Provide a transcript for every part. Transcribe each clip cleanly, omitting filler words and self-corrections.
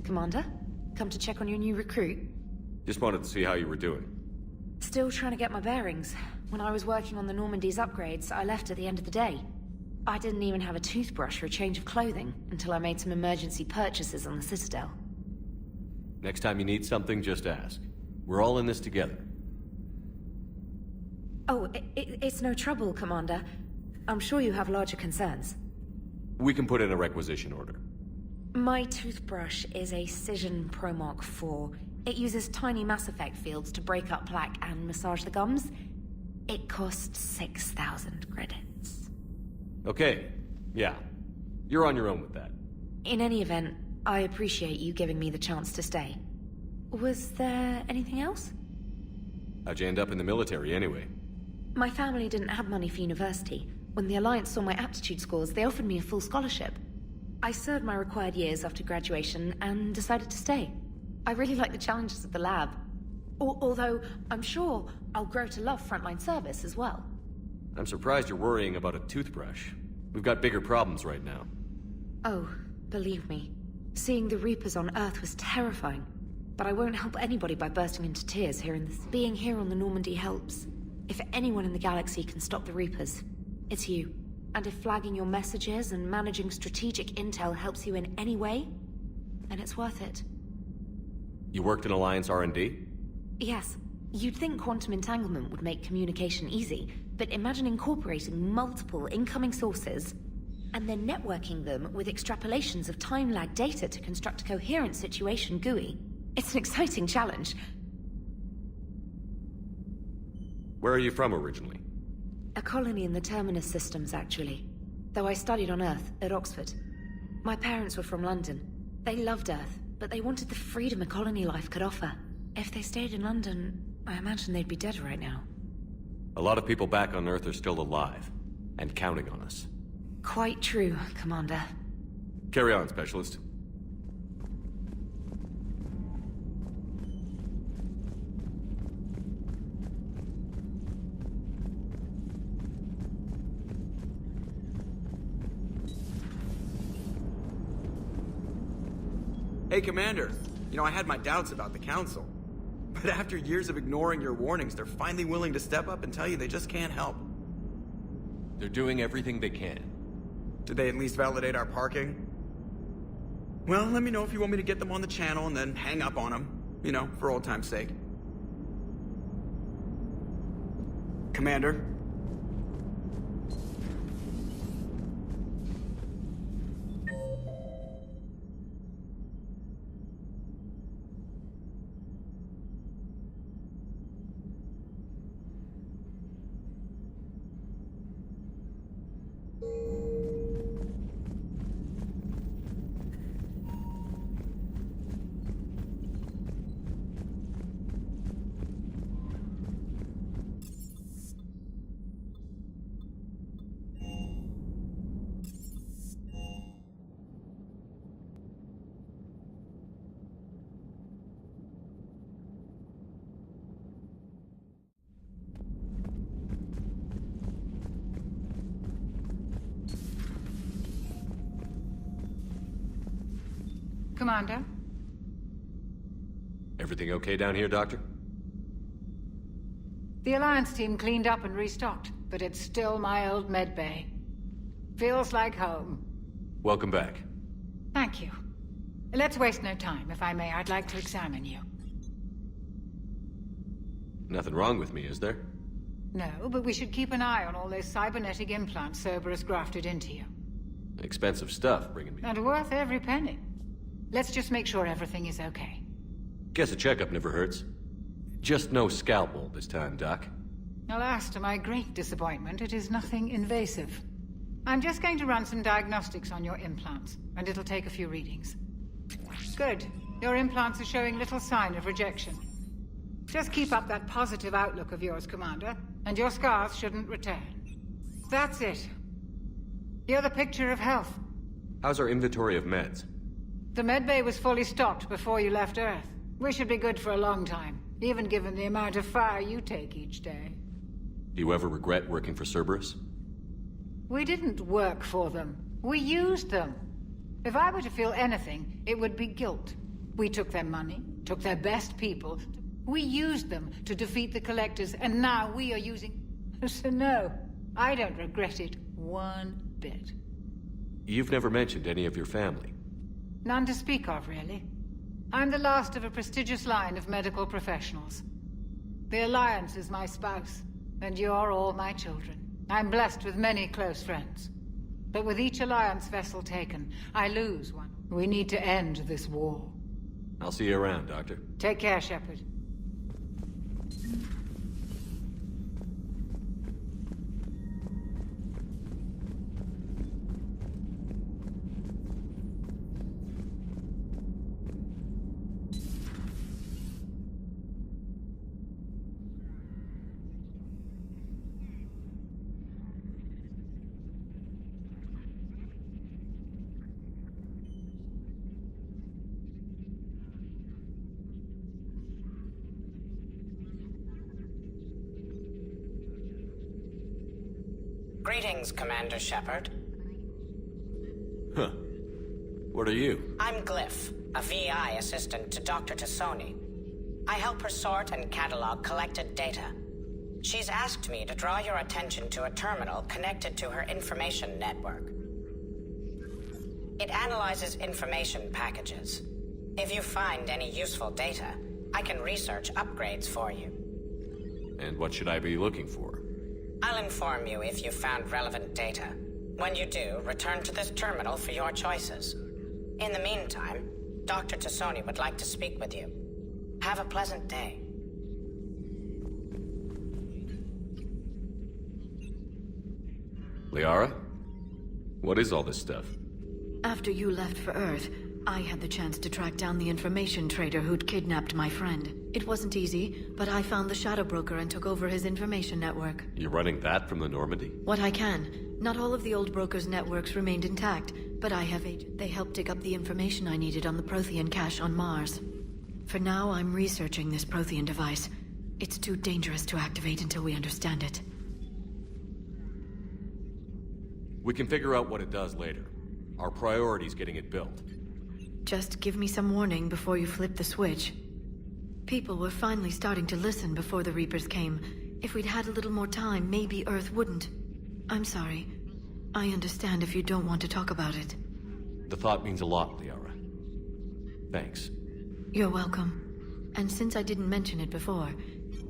Commander? Come to check on your new recruit? Just wanted to see how you were doing. Still trying to get my bearings. When I was working on the Normandy's upgrades, I left at the end of the day. I didn't even have a toothbrush or a change of clothing until I made some emergency purchases on the Citadel. Next time you need something, just ask. We're all in this together. Oh, it's no trouble, Commander. I'm sure you have larger concerns. We can put in a requisition order. My toothbrush is a Cision Pro Mark IV. It uses tiny Mass Effect fields to break up plaque and massage the gums. It costs 6,000 credits. Okay, yeah. You're on your own with that. In any event, I appreciate you giving me the chance to stay. Was there anything else? How'd you end up in the military anyway? My family didn't have money for university. When the Alliance saw my aptitude scores, they offered me a full scholarship. I served my required years after graduation and decided to stay. I really like the challenges of the lab. Although, I'm sure I'll grow to love frontline service as well. I'm surprised you're worrying about a toothbrush. We've got bigger problems right now. Oh, believe me. Seeing the Reapers on Earth was terrifying. But I won't help anybody by bursting into tears hearing this. Being here on the Normandy helps. If anyone in the galaxy can stop the Reapers, it's you. And if flagging your messages and managing strategic intel helps you in any way, then it's worth it. You worked in Alliance R&D? Yes. You'd think quantum entanglement would make communication easy, but imagine incorporating multiple incoming sources and then networking them with extrapolations of time-lag data to construct a coherent situation GUI. It's an exciting challenge. Where are you from originally? A colony in the Terminus systems, actually. Though I studied on Earth, at Oxford. My parents were from London. They loved Earth, but they wanted the freedom a colony life could offer. If they stayed in London, I imagine they'd be dead right now. A lot of people back on Earth are still alive, and counting on us. Quite true, Commander. Carry on, Specialist. Hey, Commander. You know, I had my doubts about the Council. But after years of ignoring your warnings, they're finally willing to step up and tell you they just can't help. They're doing everything they can. Did they at least validate our parking? Well, let me know if you want me to get them on the channel and then hang up on them. You know, for old time's sake. Commander? Commander? Everything okay down here, Doctor? The Alliance team cleaned up and restocked, but it's still my old medbay. Feels like home. Welcome back. Thank you. Let's waste no time. If I may, I'd like to examine you. Nothing wrong with me, is there? No, but we should keep an eye on all those cybernetic implants Cerberus grafted into you. Expensive stuff bringing me. And worth every penny. Let's just make sure everything is okay. Guess a checkup never hurts. Just no scalpel this time, Doc. Alas, to my great disappointment, it is nothing invasive. I'm just going to run some diagnostics on your implants, and it'll take a few readings. Good. Your implants are showing little sign of rejection. Just keep up that positive outlook of yours, Commander, and your scars shouldn't return. That's it. You're the picture of health. How's our inventory of meds? The medbay was fully stocked before you left Earth. We should be good for a long time, even given the amount of fire you take each day. Do you ever regret working for Cerberus? We didn't work for them. We used them. If I were to feel anything, it would be guilt. We took their money, took their best people. We used them to defeat the Collectors, and now we are using... So no, I don't regret it one bit. You've never mentioned any of your family. None to speak of, really. I'm the last of a prestigious line of medical professionals. The Alliance is my spouse, and you're all my children. I'm blessed with many close friends. But with each Alliance vessel taken, I lose one. We need to end this war. I'll see you around, Doctor. Take care, Shepard. Greetings, Commander Shepard. Huh. What are you? I'm Glyph, a VI assistant to Dr. Tassoni. I help her sort and catalog collected data. She's asked me to draw your attention to a terminal connected to her information network. It analyzes information packages. If you find any useful data, I can research upgrades for you. And what should I be looking for? I'll inform you if you've found relevant data. When you do, return to this terminal for your choices. In the meantime, Dr. Tassoni would like to speak with you. Have a pleasant day. Liara? What is all this stuff? After you left for Earth, I had the chance to track down the information trader who'd kidnapped my friend. It wasn't easy, but I found the Shadow Broker and took over his information network. You're running that from the Normady? What I can. Not all of the old broker's networks remained intact, but I have agents. They helped dig up the information I needed on the Prothean cache on Mars. For now, I'm researching this Prothean device. It's too dangerous to activate until we understand it. We can figure out what it does later. Our priority's getting it built. Just give me some warning before you flip the switch. People were finally starting to listen before the Reapers came. If we'd had a little more time, maybe Earth wouldn't. I'm sorry. I understand if you don't want to talk about it. The thought means a lot, Liara. Thanks. You're welcome. And since I didn't mention it before,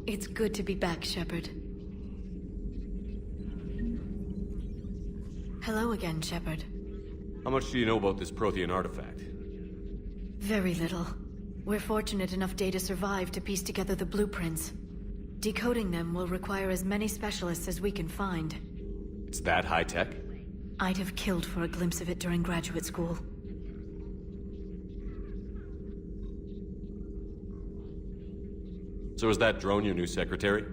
it's good to be back, Shepard. Hello again, Shepard. How much do you know about this Prothean artifact? Very little. We're fortunate enough Data survived to piece together the blueprints. Decoding them will require as many specialists as we can find. It's that high-tech? I'd have killed for a glimpse of it during graduate school. So is that drone your new secretary?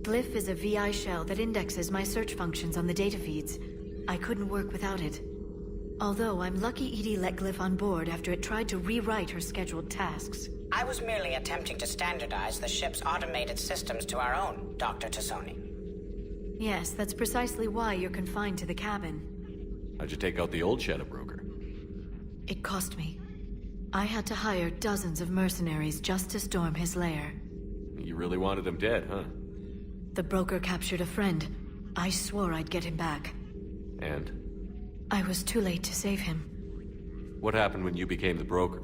Glyph is a VI shell that indexes my search functions on the data feeds. I couldn't work without it. Although I'm lucky EDI let Glyph on board after it tried to rewrite her scheduled tasks. I was merely attempting to standardize the ship's automated systems to our own, Dr. Tassoni. Yes, that's precisely why you're confined to the cabin. How'd you take out the old Shadow Broker? It cost me. I had to hire dozens of mercenaries just to storm his lair. You really wanted him dead, huh? The broker captured a friend. I swore I'd get him back. And? I was too late to save him. What happened when you became the broker?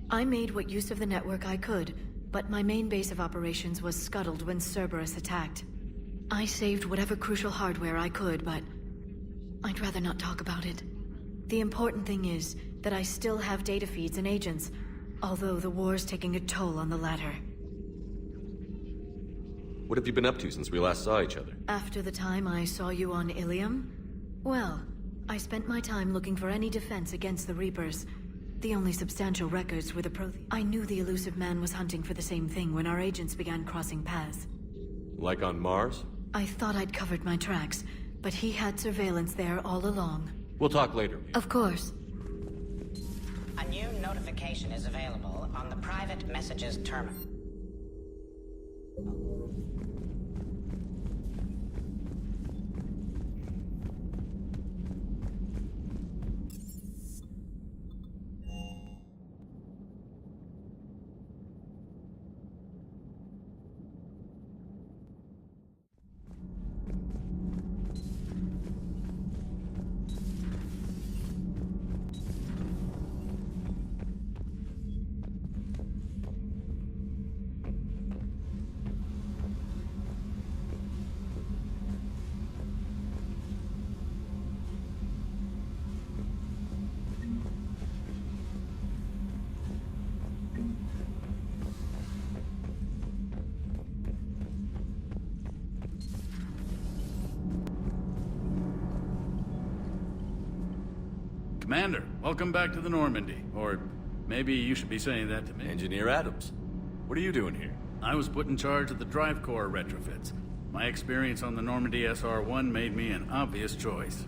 I made what use of the network I could, but my main base of operations was scuttled when Cerberus attacked. I saved whatever crucial hardware I could, but I'd rather not talk about it. The important thing is that I still have data feeds and agents, although the war's taking a toll on the latter. What have you been up to since we last saw each other? After the time I saw you on Ilium? Well, I spent my time looking for any defense against the Reapers. The only substantial records were the Prothean. I knew the elusive man was hunting for the same thing when our agents began crossing paths. Like on Mars? I thought I'd covered my tracks, but he had surveillance there all along. We'll talk later. Of course. A new notification is available on the private messages terminal. Commander, welcome back to the Normandie. Or maybe you should be saying that to me. Engineer Adams. What are you doing here? I was put in charge of the drive core retrofits. My experience on the Normandie SR-1 made me an obvious choice.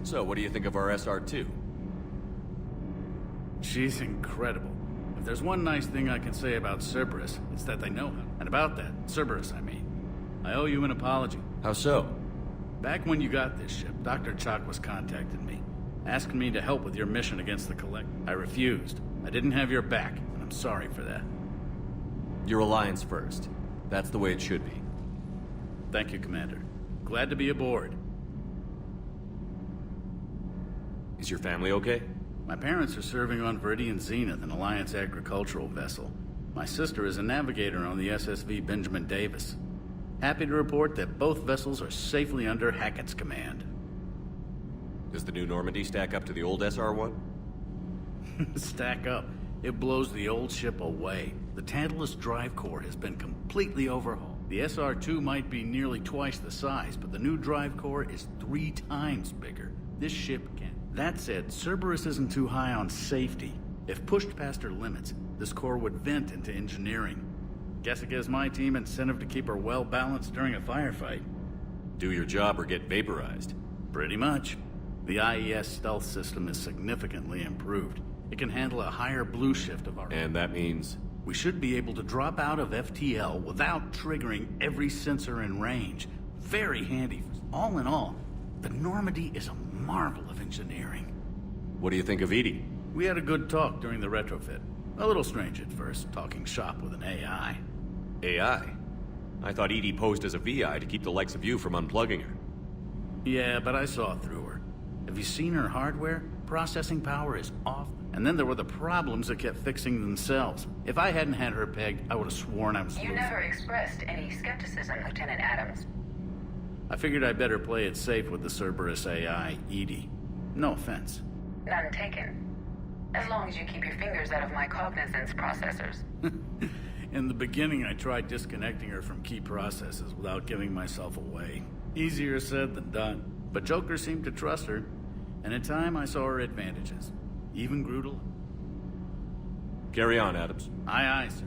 So, what do you think of our SR-2? She's incredible. If there's one nice thing I can say about Cerberus, it's that they know how. And about that, Cerberus, I mean. I owe you an apology. How so? Back when you got this ship, Dr. Chalk was contacting me, asking me to help with your mission against the Collect. I refused. I didn't have your back, and I'm sorry for that. Your alliance first. That's the way it should be. Thank you, Commander. Glad to be aboard. Is your family okay? My parents are serving on Viridian Zenith, an Alliance agricultural vessel. My sister is a navigator on the SSV Benjamin Davis. Happy to report that both vessels are safely under Hackett's command. Does the new Normandie stack up to the old SR-1? Stack up. It blows the old ship away. The Tantalus drive core has been completely overhauled. The SR-2 might be nearly twice the size, but the new drive core is 3 times bigger. This ship can. That said, Cerberus isn't too high on safety. If pushed past her limits, this core would vent into engineering. Guess it gives my team incentive to keep her well balanced during a firefight. Do your job or get vaporized. Pretty much. The IES stealth system is significantly improved. It can handle a higher blue shift of our... And that means... We should be able to drop out of FTL without triggering every sensor in range. Very handy. All in all, the Normandie is a marvel of engineering. What do you think of Edie? We had a good talk during the retrofit. A little strange at first, talking shop with an AI. AI? I thought Edie posed as a VI to keep the likes of you from unplugging her. Yeah, but I saw through her. Have you seen her hardware? Processing power is off. And then there were the problems that kept fixing themselves. If I hadn't had her pegged, I would have sworn I was You losing. never expressed any skepticism, Lieutenant Adams. I figured I'd better play it safe with the Cerberus AI, Edie. No offense. None taken. As long as you keep your fingers out of my cognizance processors. In the beginning, I tried disconnecting her from key processes without giving myself away. Easier said than done. But Joker seemed to trust her, and in time I saw her advantages. Even grew to... Carry on, Adams. Aye, aye, sir.